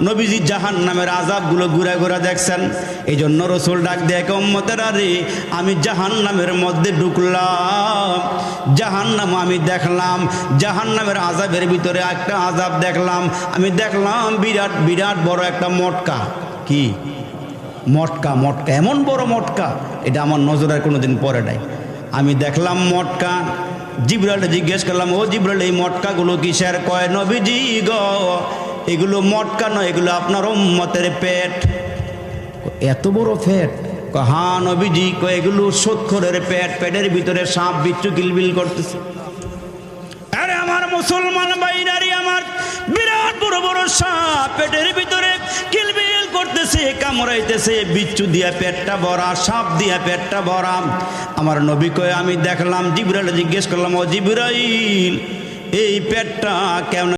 নবীজি জাহান্নামের আযাবগুলো ঘুরে ঘুরে দেখছেন। এই জন্য রসুল ডাক দিয়ে উম্মতেরা রে, আমি জাহান্নামের মধ্যে ঢুকলাম, জাহান্নাম আমি দেখলাম, জাহান্নামের আযাবের ভিতরে একটা আযাব দেখলাম। আমি দেখলাম বিরাট বিরাট বড় একটা মটকা। কি মটকা? মটকা, এমন বড় মটকা, এটা আমার নজরের কোনোদিন পড়ে নাই। আমি দেখলাম মটকা। জিবরাইলকে জিজ্ঞেস করলাম, ও জিবরাইল, এই মটকাগুলো কিসের? কয়, নবীজি গো, এগুলো মটকা নয়, এগুলো আপনার উম্মতের পেট। এত বড় পেট? হ্যাঁ নবীজি। কয়, এগুলো সুৎখোরের পেট, পেটের ভিতরে সাপ বিচ্ছু কিলবিল করতেছে। আরে আমার মুসলমান ভাইরারি, আমার বিরাট বড় বড় সাপ পেটের ভিতরে কিলবিল করতেছে, কামড়াইতেছে, বিচ্ছু দিয়া পেটটা ভরা, সাপ দিয়া পেটটা ভরা। আমার নবী কয়, আমি দেখলাম। জিবরাইল জিজ্ঞেস করলাম, ও জিবরাইল, এই পেটটা কেমন?